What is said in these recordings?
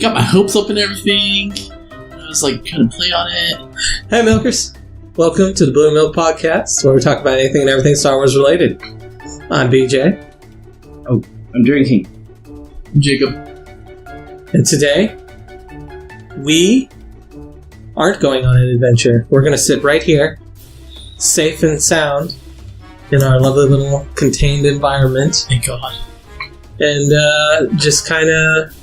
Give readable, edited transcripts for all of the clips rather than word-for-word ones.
got my hopes up and everything. I was like, kind of play on it. Hey, Milkers. Welcome to the BlueMilk podcast, where we talk about anything and everything Star Wars related. I'm BJ. Oh, I'm drinking. I'm Jacob. And today, we aren't going on an adventure. We're going to sit right here, safe and sound, in our lovely little contained environment. Thank God. And just kind of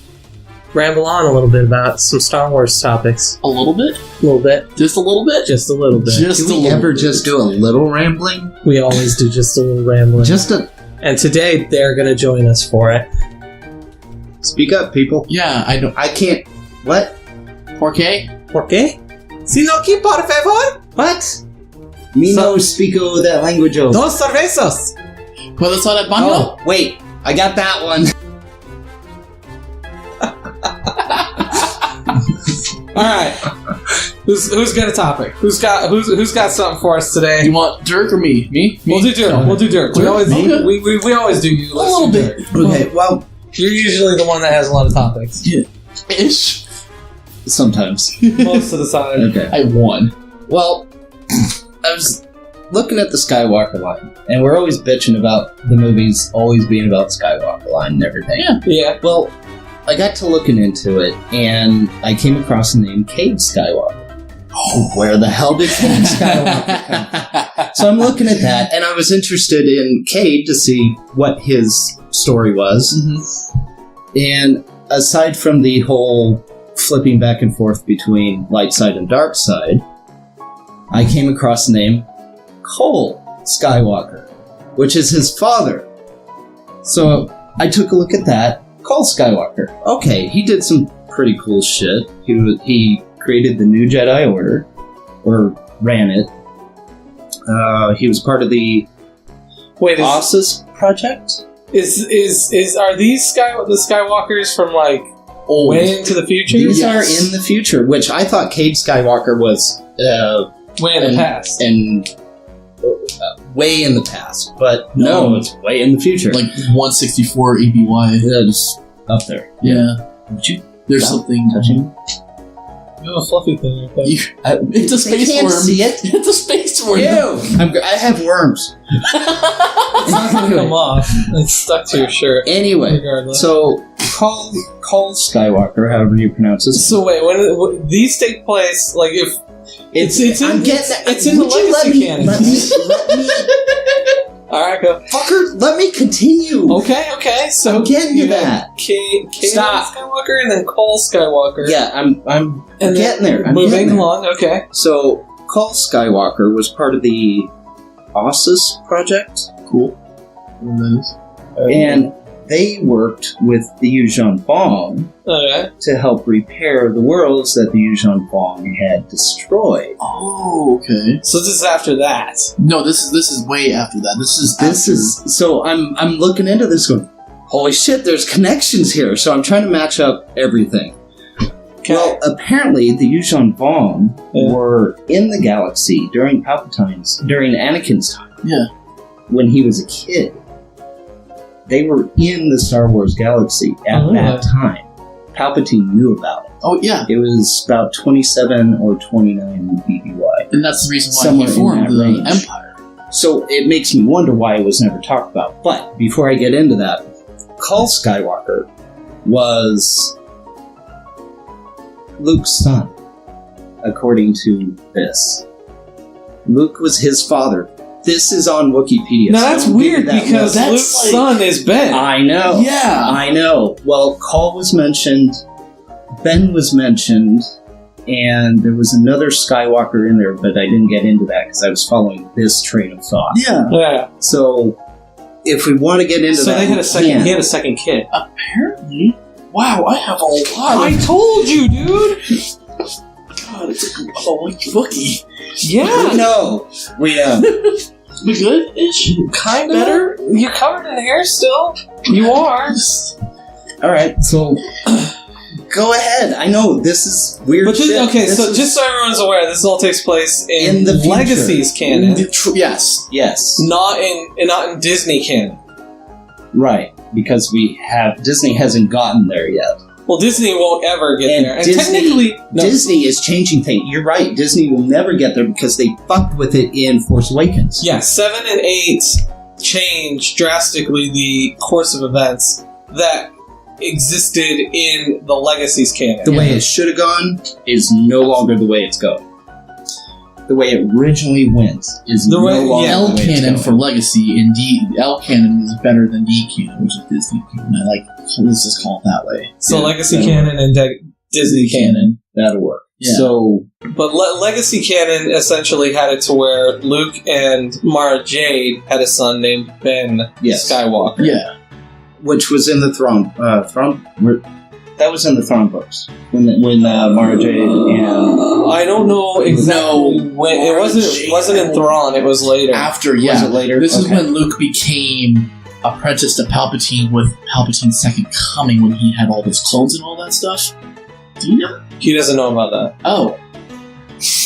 ramble on a little bit about some Star Wars topics. A little bit? A little bit. Just a little bit? Just a little bit. Do we ever just do a little rambling? We always do just a little rambling. And today, they're going to join us for it. Speak up, people. Yeah, I can't... What? ¿Por qué? ¿Por qué? Si no aquí, por favor. What? Me no speako that language. Dos cervezas. ¿Puedo usar el baño? Oh, wait. I got that one. All right. Who's got a topic? Who's got something for us today? You want DIRK or me? Me? We'll do DIRK. We'll do DIRK. We always do you. A little bit. Okay, well, you're usually the one that has a lot of topics. Yeah. Ish. Sometimes. Most of the time. Okay. I won. Well, I was looking at the Skywalker line, and we're always bitching about the movies always being about Skywalker line and everything. Yeah. Well, I got to looking into it, and I came across the name Cade Skywalker. Oh, where the hell did Cade Skywalker come from? So I'm looking at that, and I was interested in Cade to see what his story was. Mm-hmm. And aside from the whole flipping back and forth between light side and dark side, I came across the name Cole Skywalker, which is his father. So I took a look at that. Cole Skywalker. Okay, he did some pretty cool shit. He created the New Jedi Order, or ran it. He was part of the Ossus project. Are these the Skywalkers from like Old. way into the future? These are in the future, which I thought Cade Skywalker was way in the past. And way in the past, but no, it's way in the future. Like 164 ABY. Yeah, just up there. Yeah. There's Stop something touching. You have a fluffy thing. It's a space can't worm. see it. It's a space worm. Ew! I have worms. It's not going to come off. It's stuck to your shirt. Anyway, Regardless. so Cole Skywalker, however you pronounce it. So wait, when these take place, like if it's in I'm getting that. it's in the Would you legacy canon. Let me. All right, go. Fucker, let me continue. Okay. So I'm getting to you have that. Cade Stop. Skywalker and then Cole Skywalker. Yeah, I'm And getting there. I'm moving getting there. along. Okay. So Cole Skywalker was part of the Ossus project. Cool. And they worked with the Yuuzhan Vong Okay. to help repair the worlds that the Yuuzhan Vong had destroyed. Oh, okay. So this is after that. No, this is way after that. This is So I'm looking into this going, holy shit, there's connections here. So I'm trying to match up everything. Okay. Well, apparently the Yuuzhan Vong were in the galaxy during Anakin's time. Yeah. When he was a kid. They were in the Star Wars galaxy at that time. Palpatine knew about it. Oh, yeah. It was about 27 or 29 BBY. And that's the reason why Somewhere he in formed that the range. Empire. So it makes me wonder why it was never talked about. But before I get into that, Cole Skywalker was Luke's son, according to this. Luke was his father. This is on Wikipedia. Now that's weird because That's Luke's like- son is Ben. I know. Yeah. I know. Well, Cole was mentioned, Ben was mentioned, and there was another Skywalker in there, but I didn't get into that because I was following this train of thought. Yeah. Yeah. So, if we want to get into So that, they had we a second. can. He had a second kid. Apparently. Wow, I have a lot I of... told you, dude. God, it's like a lucky bookie. Yeah. No, we We good-ish? Kind of. Better? You're covered in hair still. You are. all right. So, go ahead. I know this is weird. But this, shit. okay, This so is- just so everyone's aware, this all takes place in the future. Legacy's canon, Yes. yes, not in Disney canon. right, because Disney hasn't gotten there yet. Well, Disney won't ever get there. And Disney, technically... No. Disney is changing things. You're right. Disney will never get there because they fucked with it in Force Awakens. Yeah, 7 and 8 change drastically the course of events that existed in the Legacies canon. The way it should have gone is no longer the way it's going. The way it originally went is no longer L the way canon it's for going. Legacy and L canon is better than D canon, which is Disney canon. I like let's just call it that way. So Legacy canon and Disney canon. That'll work. Yeah. So, But Legacy canon essentially had it to where Luke and Mara Jade had a son named Ben Skywalker. Yeah. which was in the Thrawn that was in the Thrawn books when Mara Jade and I don't know exactly when. It wasn't in Thrawn. It was later. After, was it later? This is Okay. when Luke became apprenticed to Palpatine with Palpatine's second coming when he had all those clones and all that stuff. Do you know? He doesn't know about that. Oh.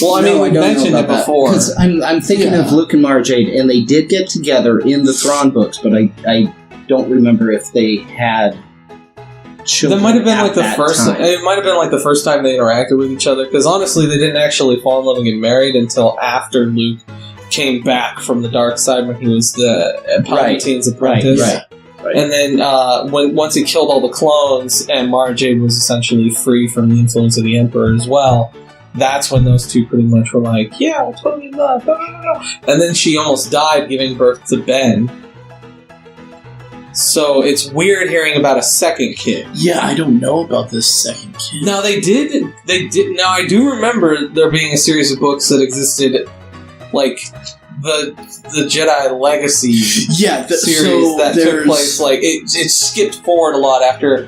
Well, I mean, we mentioned it before. Because I'm thinking of Luke and Mara Jade, and they did get together in the Thrawn books, but I don't remember if they had children. That might have been at like the that first. time. It might have been like the first time they interacted with each other. Because honestly, they didn't actually fall in love and get married until after Luke came back from the dark side when he was the Palpatine's apprentice. Right. And then once he killed all the clones and Mara Jade was essentially free from the influence of the Emperor as well, that's when those two pretty much were like, yeah, we're totally in love. And then she almost died giving birth to Ben. So it's weird hearing about a second kid. Yeah, I don't know about this second kid. Now they did. Now I do remember there being a series of books that existed, like the Jedi Legacy series that took place. Like it skipped forward a lot after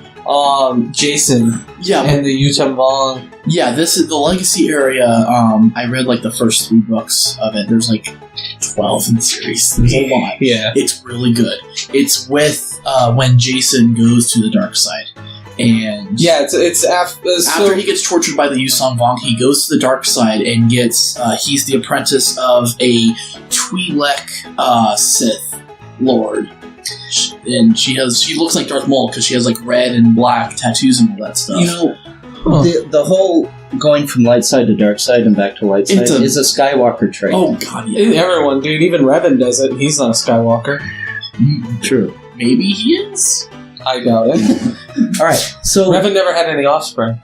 Jason and the Yuuzhan Vong. Yeah, this is the Legacy area. I read like the first 3 books of it. There's like 12 in the series. There's a lot. Yeah, it's really good. It's with when Jason goes to the dark side, and it's after he gets tortured by the Yuuzhan Vong, he goes to the dark side and gets he's the apprentice of a Twi'lek Sith Lord. And she looks like Darth Maul because she has like red and black tattoos and all that stuff. You know, the whole going from light side to dark side and back to light side is a Skywalker trait. Oh god, yeah. Everyone, dude, even Revan does it. He's not a Skywalker. True. Maybe he is. I doubt it. All right, so Revan never had any offspring.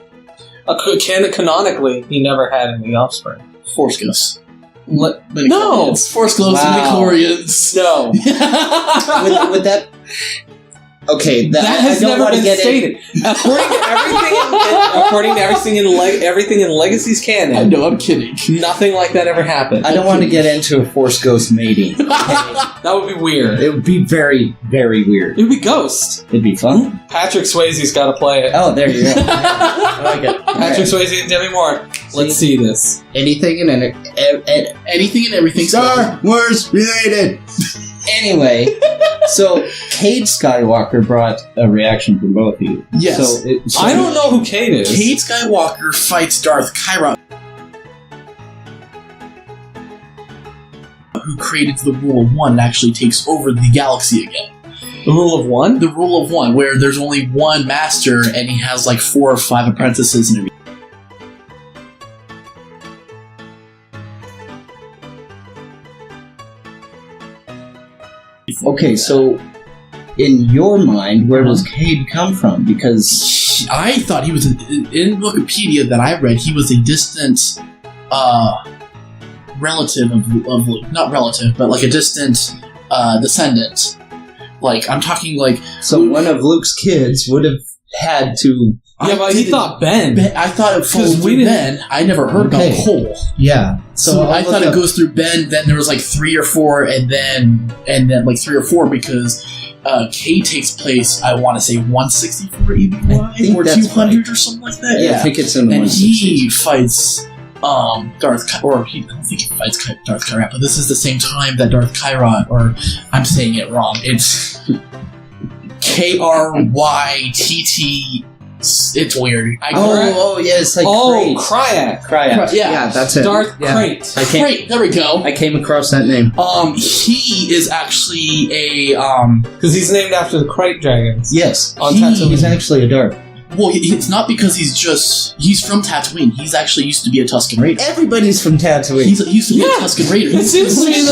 Canonically, he never had any offspring. Force ghosts. No! Force ghosts and Midi-chlorians. No. with that. Okay, that has never been stated. According to everything in Legacy's canon. I know, I'm kidding. Nothing like that ever happened. I don't want to get into a Force Ghost mating. Okay? That would be weird. It would be very, very weird. It would be Ghost. It'd be fun. Patrick Swayze's got to play it. Oh, there you go. I like it. Patrick Swayze and Demi Moore. Let's see this. Anything and anything and everything. Star Wars related. Anyway, so Cade Skywalker brought a reaction from both of you. Yes. So I don't know who Cade is. Cade Skywalker fights Darth Kyra, who created the Rule of One and actually takes over the galaxy again. The Rule of One? The Rule of One, where there's only one master and he has like 4 or 5 apprentices and everything. Okay, so in your mind, where does Cade come from? Because I thought he was in Wikipedia that I read. He was a distant relative of not relative, but like a distant descendant. Like I'm talking like one of Luke's kids would have had to. Yeah, but he thought Ben. I thought it followed through Ben. I never heard about Cole. Yeah. So I thought it goes through Ben, then there was like 3 or 4, and then like 3 or 4 because K takes place, I want to say 164 EBY or 200 or something like that. Yeah, I think it's in the 160s. And he fights Darth Kyra, or I don't think he fights Darth Kyra, but this is the same time that Darth Kyra, or I'm saying it wrong. It's KRYTT. It's weird. Yes, like Krayt. Yeah, that's it. Darth Krayt. Krayt. There we go. I came across that name. He is actually a because he's named after the Krayt dragons. Yes, on Tatooine. He's actually a Darth. Well, it's not because he's from Tatooine. He's actually used to be a Tusken Raider. Everybody's from Tatooine. He used to be a Tusken Raider. It seems to me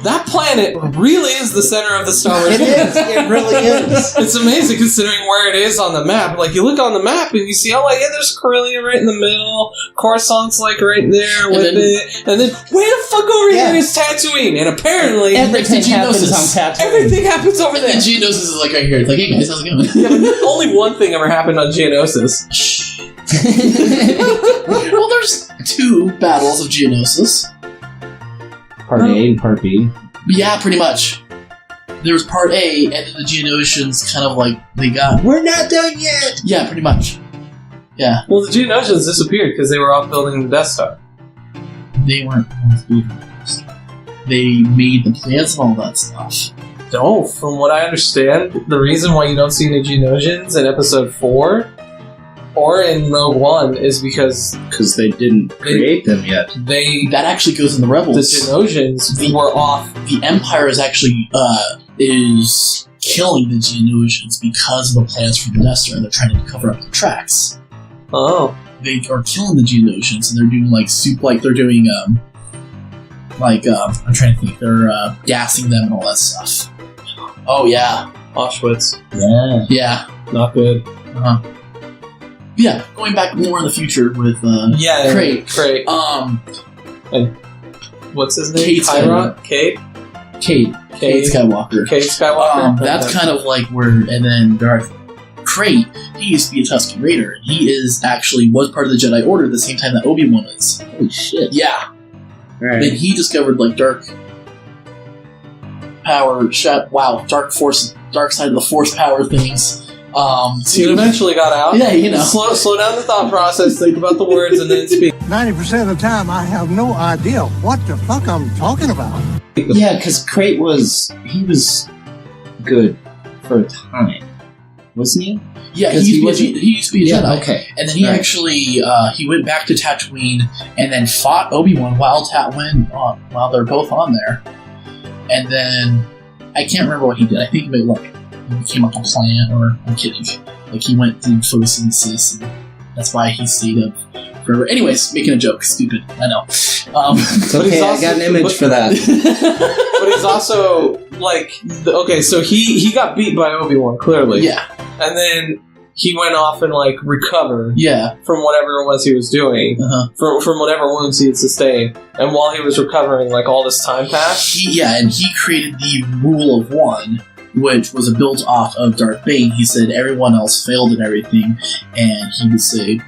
that planet really is the center of the Star Wars. It is. It really is. It's amazing considering where it is on the map. Like, you look on the map and you see, there's Corellia right in the middle. Coruscant's, like, right there with it. And then, way the fuck over here is Tatooine. And apparently... Everything happens on Tatooine. Everything happens over there. And Geonosis is, like, right here. It's like, hey, guys, how's it going? Only one thing ever happened on Geonosis. Well, there's 2 battles of Geonosis. Part A and Part B. Yeah, pretty much. There was Part A, and then the Geonosians kind of like, We're not done yet! Yeah, pretty much. Yeah. Well, the Geonosians disappeared because they were off building the Death Star. They weren't They made the plans and all that stuff. No, from what I understand, the reason why you don't see any Geonosians in Episode 4 or in Rogue One is because they didn't create them yet. That actually goes in the Rebels. The Geonosians were off. The Empire is actually is killing the Geonosians because of the plans for the Death Star. They're trying to cover up their tracks. Oh. They are killing the Geonosians, and they're doing they're doing I'm trying to think. They're gassing them and all that stuff. Oh yeah, Auschwitz. Yeah. Not good. Yeah, going back more in the future with Crate. And what's his name? Cade Skywalker. Cade Skywalker. That's kind of like where, and then Darth Crate. He used to be a Tusken Raider. He was part of the Jedi Order at the same time that Obi-Wan is. Holy shit! Yeah. Right. Then he discovered dark power, dark force, dark side of the force power things. He eventually got out. Yeah, Slow down the thought process, think about the words, and then speak. 90% of the time, I have no idea what the fuck I'm talking about. Yeah, because Crate was good for a time, wasn't he? Yeah, he used to be a Jedi. Okay. And then he actually he went back to Tatooine and then fought Obi-Wan while they're both on there. And then I can't remember what he did. I think he became like a plant, or I'm kidding. Like, he went through photosynthesis, and that's why he stayed up forever. Anyways, making a joke. Stupid. I know. It's okay, I got an image for that. But he's also, so he got beat by Obi-Wan, clearly. Yeah. And then he went off and, recovered from whatever it was he was doing, from whatever wounds he had sustained. And while he was recovering, all this time passed. And he created the Rule of One, which was a built off of Darth Bane. He said everyone else failed and everything, and he would say,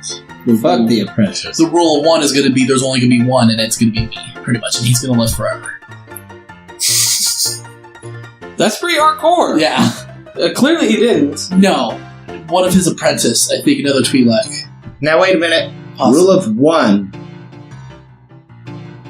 fuck the apprentice. The Rule of One is going to be, there's only going to be one, and it's going to be me, pretty much, and he's going to live forever. That's pretty hardcore. Yeah. Clearly he didn't. No. One of his apprentice, I think another Twi'lek. Now wait a minute. Possibly. Rule of One.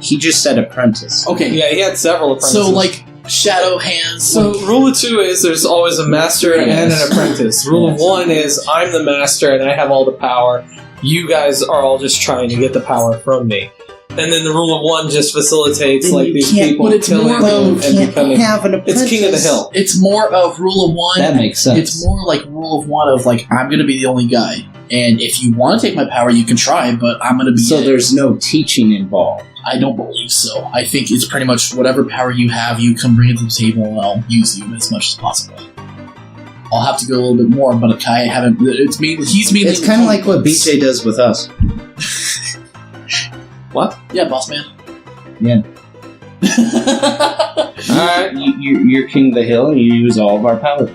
He just said apprentice. Okay. Yeah, he had several apprentices. So, shadow hands. So, rule of 2 is there's always a master and an apprentice. Rule of 1 is I'm the master and I have all the power. You guys are all just trying to get the power from me. And then the rule of 1 just facilitates these people killing and becoming. It's King of the Hill. It's more of Rule of 1. That makes sense. It's more like Rule of 1 of I'm going to be the only guy, and if you want to take my power, you can try, but I'm going to be. So there's no teaching involved. I don't believe so. I think it's pretty much whatever power you have, you come bring it to the table, and I'll use you as much as possible. I'll have to go a little bit more, but I haven't. He's mainly. It's kind of like what BJ does with us. What? Yeah, boss man. Yeah. Alright, you're king of the hill and you use all of our power.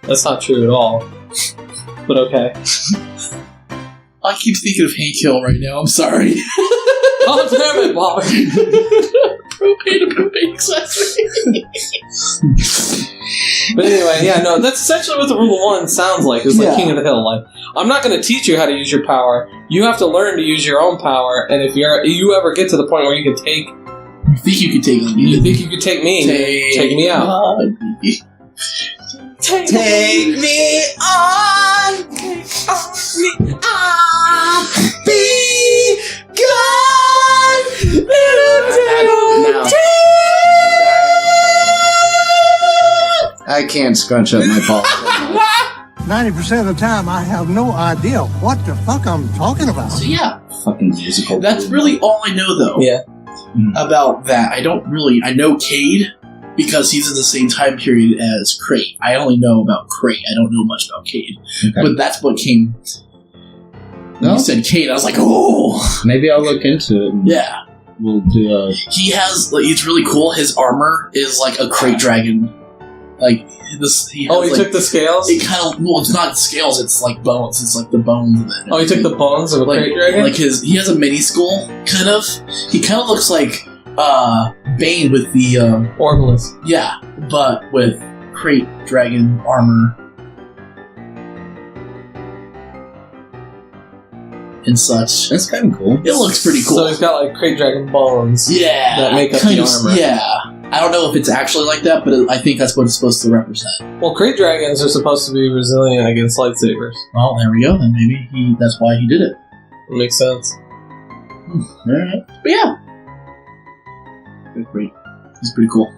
That's not true at all. But okay. I keep thinking of Hank Hill right now, I'm sorry. Oh, damn it, Bobby. propane accessory. But anyway, that's essentially what the Rule of 1 sounds like. It's like King of the Hill. I'm not going to teach you how to use your power. You have to learn to use your own power, and if you ever get to the point where you can take... You think you can take me? You think you could take me? Take me out. Take me on! Take me on! Be gone! I can't scrunch up my balls. 90% of the time, I have no idea what the fuck I'm talking about. So yeah, Fucking musical. that's really all I know though. Yeah. About that. I know Cade because he's in the same time period as Crate. I only know about Crate. I don't know much about Cade. Okay. But that's what came. When No? you said Cade, I was like, oh! Maybe I'll look into it. And Yeah. We'll do a... He has, like, it's really cool. His armor is like a Crate dragon. Like, this. He took the scales? It kind of, well, it's not scales, it's like bones. It's like the bones of it. Oh, he took the bones of a Like, crate dragon? like he has a mini skull, kind of. He kind of looks like, Bane with the, Orbalist. yeah, but with Crate dragon armor. And such. That's kind of cool. It looks pretty cool. So he's got like crate dragon bones. Yeah, that make up kind the of, armor. Yeah, I don't know if it's actually like that, but I think that's what it's supposed to represent. Well, crate dragons are supposed to be resilient against lightsabers. Well, there we go. Then maybe that's why he did it. Makes sense. All right, but yeah, great. He's pretty cool.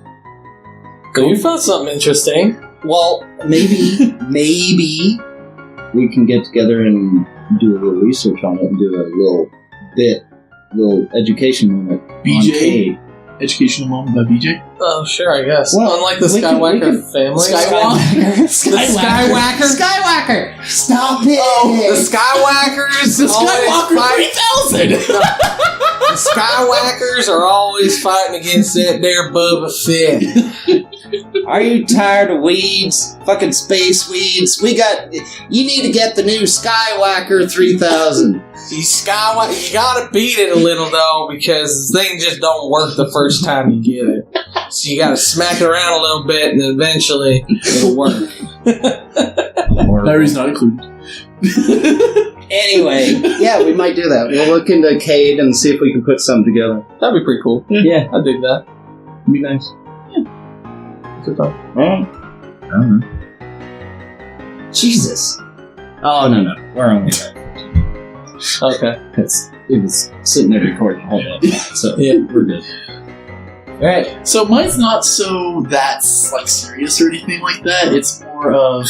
So you found something interesting. Well, maybe we can get together and do a little research on it and do a little education moment. BJ? On Cade. Educational moment by BJ. Oh, sure, I guess. Well, unlike the we can- Skywalker family. Skywalker. Skywalker. Skywalker! Stop it! The Skywalkers. The always Skywalker fight- 3000. The Skywalkers are always fighting against that there Boba Fett. Are you tired of weeds? Fucking space weeds? You need to get the new Skywalker 3000. You gotta beat it a little though, because the thing just don't work the first time you get it. So you gotta smack it around a little bit, and then eventually it'll work. Larry's not included. Anyway, yeah, we might do that. We'll look into Cade and see if we can put something together. That'd be pretty cool. Yeah, I dig that. it'd be nice. Good time. I don't know. Jesus. Oh, no. We're only at Okay. because it was sitting there recording the whole day. So, Yeah. we're good. Alright. So mine's not so that's like serious or anything like that. It's more of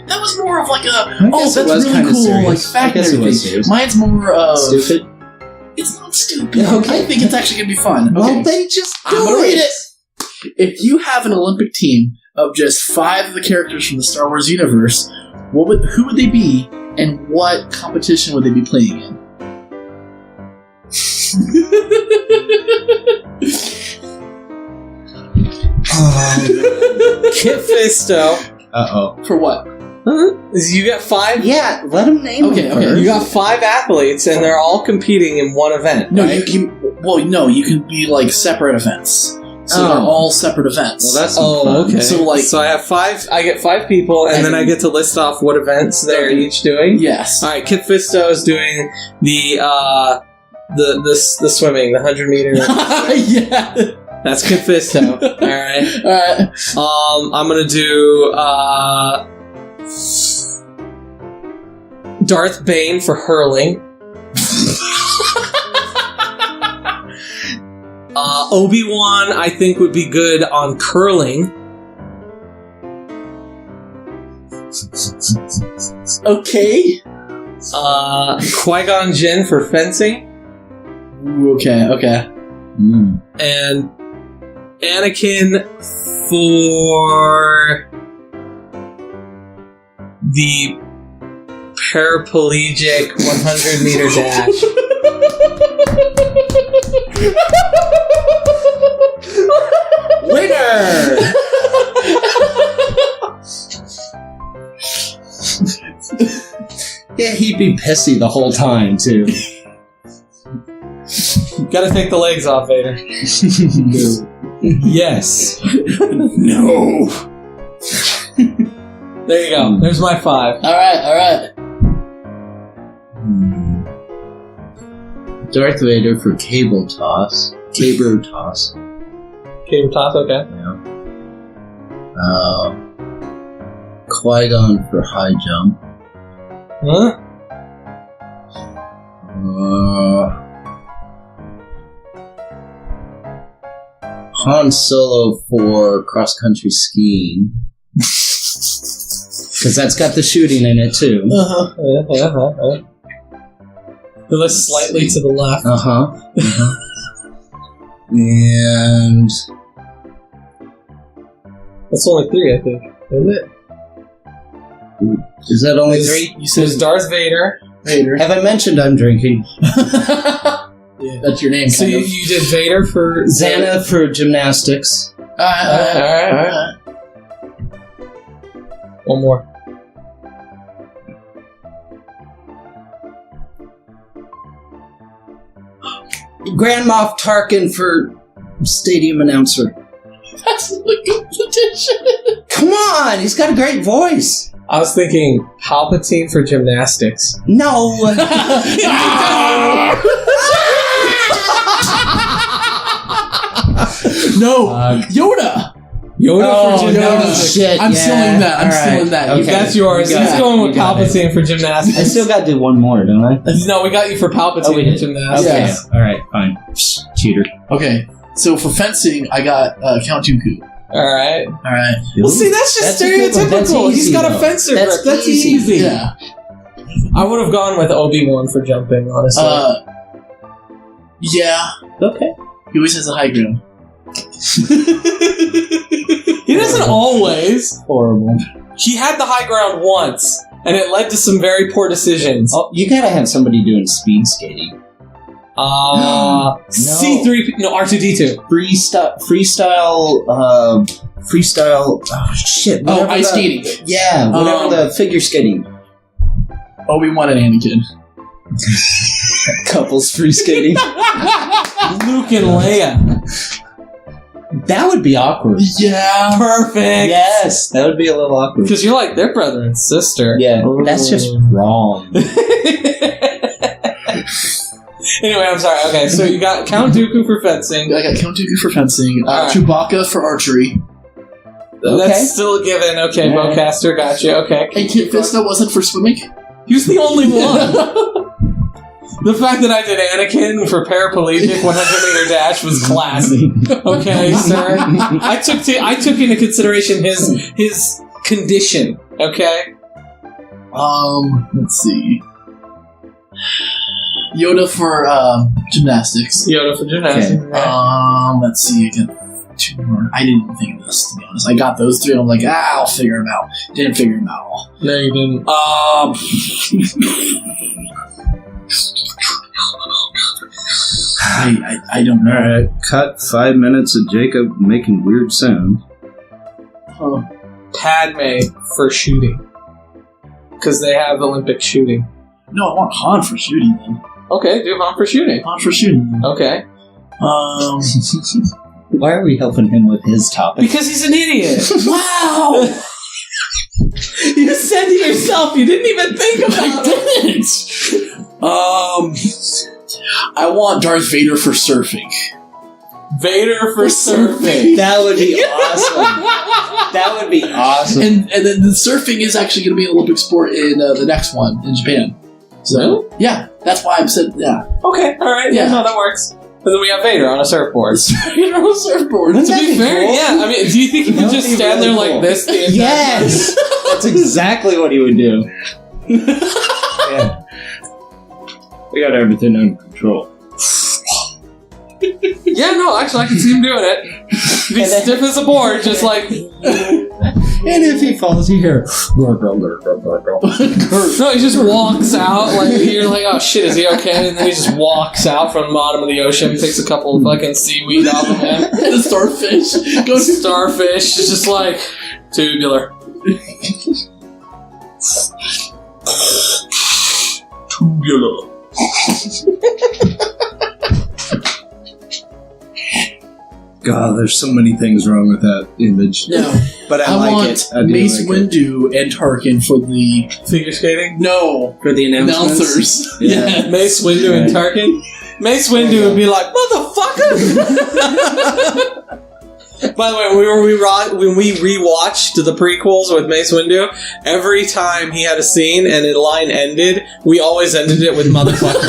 that was more of like a guess that's it was really kinda cool serious. like fact I and guess it was everything. serious. Mine's more of Stupid? It's not stupid. Okay. I think it's actually gonna be fun. Well, Okay. then just I'm do gonna read it! it. If you have an Olympic team of just 5 of the characters from the Star Wars universe, who would they be, and what competition would they be playing in? Kit Fisto. Uh-oh. For what? You got 5. Yeah, let him name Okay, them okay, first. You got 5 athletes, and they're all competing in one event. No, right? you can be like separate events. So they're all separate events. Well, that's some fun. okay. So, like- so I have 5. I get 5 people, and then I get to list off what events they're each doing. Yes. All right, Kit Fisto is doing the swimming, the 100 meter. Yeah. That's Kit Fisto. All right. Alright. I'm gonna do Darth Bane for hurling. Obi-Wan, I think, would be good on curling. Okay. Qui-Gon Jinn for fencing. Ooh, okay. And Anakin for the paraplegic 100 meter dash. Winner! Yeah, he'd be pissy the whole time, too. Gotta take the legs off, Vader. No. Yes. No. There you go. There's my 5. Alright. Darth Vader for cable toss. Caber toss. Cable toss, okay. Yeah. Qui-Gon for high jump. Huh? Han Solo for cross-country skiing. Because that's got the shooting in it, too. They're slightly to the left. And... That's only 3, I think. Isn't it? Is that only 3? You said Darth Vader. Have I mentioned I'm drinking? Yeah. That's your name. So you did Vader for... Xana for gymnastics. Alright. One more. Grand Moff Tarkin for stadium announcer. That's the competition. Come on, he's got a great voice. I was thinking Palpatine for gymnastics. No. No, Yoda. Yoda for gymnastics. Shit, I'm stealing that. I'm stealing that. Okay. That's yours. He's going with Palpatine for gymnastics. I still got to do one more, don't I? No, we got you for Palpatine for gymnastics. Okay. Yes. All right, fine. Cheater. Okay, so for fencing, I got Count Dooku. Alright. Well, see, that's just That's a good one. That's stereotypical. He's easy, got a though. fencer That's grip. That's easy. easy. Yeah. I would have gone with Obi-Wan for jumping, honestly. Yeah. Okay. He always has a high ground. He doesn't always. Horrible. He had the high ground once, and it led to some very poor decisions. Oh, you gotta have somebody doing speed skating. C3... No, R2-D2. Freestyle. Oh shit! Oh, ice skating. Yeah, whatever the figure skating. Obi-Wan and Anakin. Couples free skating. Luke and Leia. That would be awkward. Yeah. Perfect. Yes, that would be a little awkward. Because you're like, they're brother and sister. Yeah, that's just wrong. Anyway, I'm sorry. Okay, so you got Count Dooku for fencing. I got Count Dooku for fencing. Alright. Chewbacca for archery. That's still a given. Okay, Alright. Bowcaster, got you. Okay. And Kit Fisto wasn't for swimming. He was the only one. The fact that I did Anakin for paraplegic 100-meter dash was classy. Okay, sir. I took into consideration his condition. Okay. Let's see. Yoda for gymnastics. Yoda for gymnastics. Okay. Let's see. I got 2 more. I didn't even think of this, to be honest. I got those 3 and I'm like, I'll figure them out. Didn't figure them out all. No, you didn't. I don't know. Alright, cut 5 minutes of Jacob making weird sound. Padme for shooting. Because they have Olympic shooting. No, I want Han for shooting then. Okay, do Han for shooting. Han for shooting then. Okay. Why are we helping him with his topic? Because he's an idiot. Wow! You said to yourself, you didn't even think about it. I didn't! I want Darth Vader for surfing. Vader for surfing. That would be awesome. That would be awesome. And then the surfing is actually going to be an Olympic sport in the next one in Japan. So, Really? yeah, that's why I'm saying, yeah. Okay, alright, yeah, Yeah. no, that works. And then we have Vader on a surfboard. Vader on a surfboard. To Wouldn't that be be fair, cool? yeah. I mean, do you think he That would would just be stand really there cool. like this? The entire Yes! That's exactly what he would do. Yeah. We got everything under control. Yeah, no, actually, I can see him doing it. He's stiff as a board, just like... And if he falls, you hear... No, he just walks out, like, you're like, oh shit, is he okay? And then he just walks out from the bottom of the ocean, takes a couple of fucking seaweed off of him. And a starfish. Starfish is just like, tubular. Tubular. God, there's so many things wrong with that image. No. But I, I like want it. I do Mace like it. Windu and Tarkin for the... Figure skating? No. For the announcements. Announcers. Yeah. Yeah. Mace Windu and Tarkin? Mace Windu would be like, motherfucker! By the way, when we rewatched the prequels with Mace Windu, every time he had a scene and a line ended, we always ended it with motherfucker.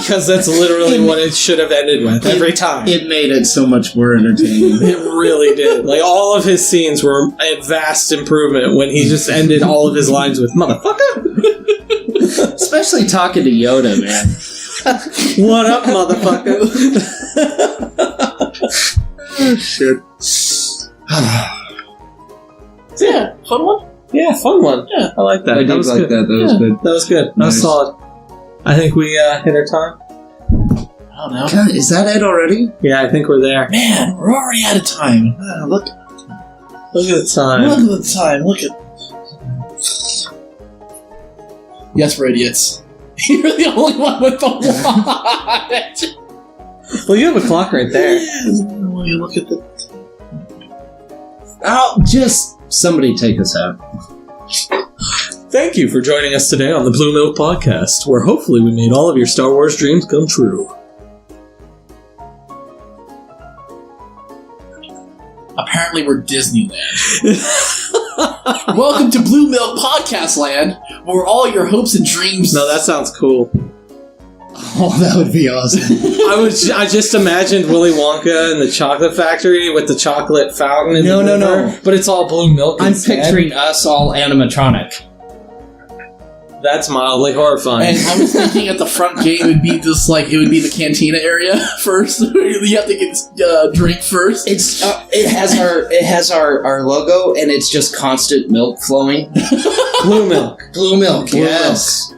Because that's literally what it should have ended with every time. It made it so much more entertaining. It really did. Like, all of his scenes were a vast improvement when he just ended all of his lines with, motherfucker! Especially talking to Yoda, man. What up, motherfucker? Oh, shit. Yeah, fun one? Yeah, fun one. Yeah, I like that. I did like that. That was good. That was good. That was solid. I think we hit our time. I don't know. God, is that it already? Yeah, I think we're there. Man, we're already out of time. Look at the time. Look at the time. Look at... Yes, we're idiots. You're the only one with the watch. Well, you have a clock right there. When you look at the... Oh, just somebody take us out. Thank you for joining us today on the BlueMilk Podcast, where hopefully we made all of your Star Wars dreams come true. Apparently we're Disneyland. Welcome to BlueMilk Podcast Land, where all your hopes and dreams... No, that sounds cool. Oh, that would be awesome. I just imagined Willy Wonka in the chocolate factory with the chocolate fountain in the river, No. But it's all blue milk I'm instead. picturing us all animatronic. That's mildly horrifying. And I was thinking at the front gate it would be just like it would be the cantina area first. You have to get drink first. It has our logo, and it's just constant milk flowing. Blue milk. Blue milk, yes.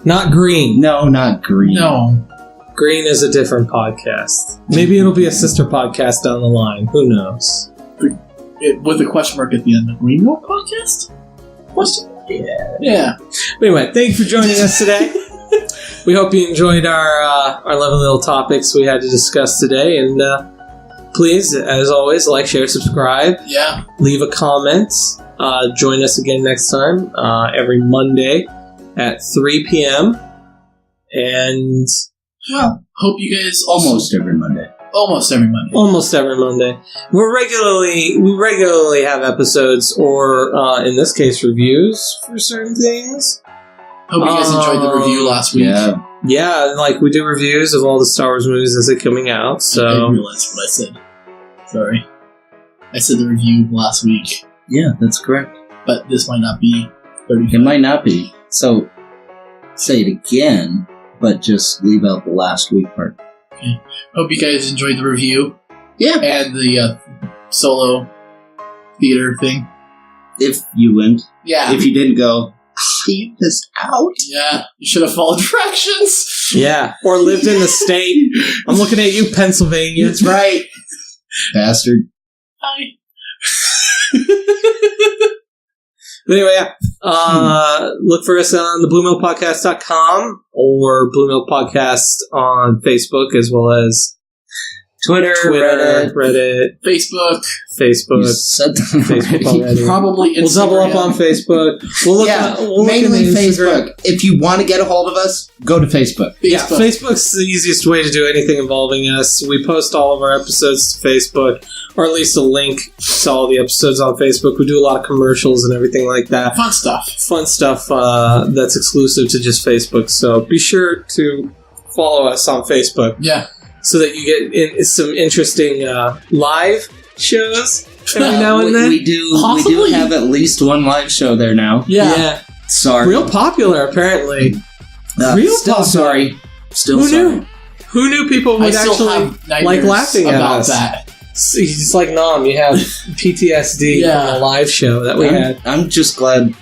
Not green. No, not green. No. Green is a different podcast. Maybe it'll be a sister podcast down the line. Who knows? With a question mark at the end. The Green Milk Podcast? Question? Yeah. Anyway, thank you for joining us today. We hope you enjoyed our 11 little topics we had to discuss today. And please, as always, like, share, subscribe. Yeah. Leave a comment. Join us again next time, every Monday at 3 p.m. And... Well, hope you guys almost every Monday. Almost every Monday. Almost every Monday. We regularly have episodes, or in this case, reviews for certain things. Hope you guys enjoyed the review last week. Yeah, like we do reviews of all the Star Wars movies as they're coming out. So I didn't realize what I said. Sorry, I said the review last week. Yeah, that's correct. But this might not be 35. It might not be. So say it again, but just leave out the last week part. Okay. Hope you guys enjoyed the review. Yeah. And the solo theater thing. If you went. Yeah. If you didn't go, leave this out. Yeah. You should have followed directions. Yeah. Or lived in the state. I'm looking at you, Pennsylvania. That's right. Bastard. Hi. But anyway, yeah. Look for us on the BlueMilkPodcast.com or BlueMilk Podcast on Facebook, as well as Twitter, Reddit, Facebook. You said that Facebook already. Probably Instagram. We'll double up on Facebook. We'll mainly Facebook. If you want to get a hold of us, go to Facebook. Yeah, Facebook's the easiest way to do anything involving us. We post all of our episodes to Facebook, or at least a link to all the episodes on Facebook. We do a lot of commercials and everything like that. Fun stuff that's exclusive to just Facebook. So be sure to follow us on Facebook. Yeah. So that you get some interesting live shows every now and then. We do have at least one live show there now. Yeah. Sorry. Real popular, apparently. Still popular. Sorry. Who knew? Who knew people would actually like laughing at us? That. It's like Nom, you have PTSD from a live show that we had. I'm just glad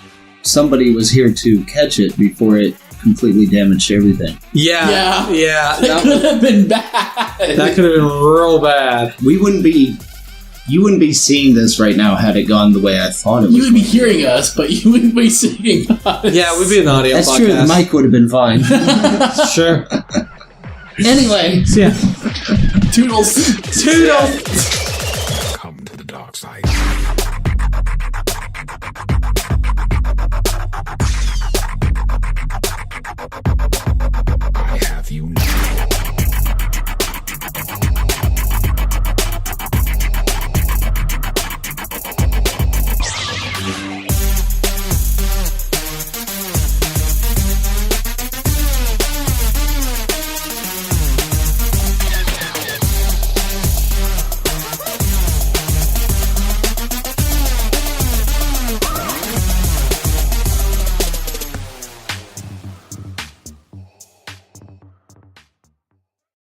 somebody was here to catch it before it completely damaged everything. Yeah. That could have been bad. That could have been real bad. You wouldn't be seeing this right now had it gone the way I thought it was. You would be hearing us, but you wouldn't be seeing us. Yeah, we'd be an audio podcast. That's true, the mic would have been fine. Sure. Anyway. Yeah. Toodles. Toodles. Come to the dark side.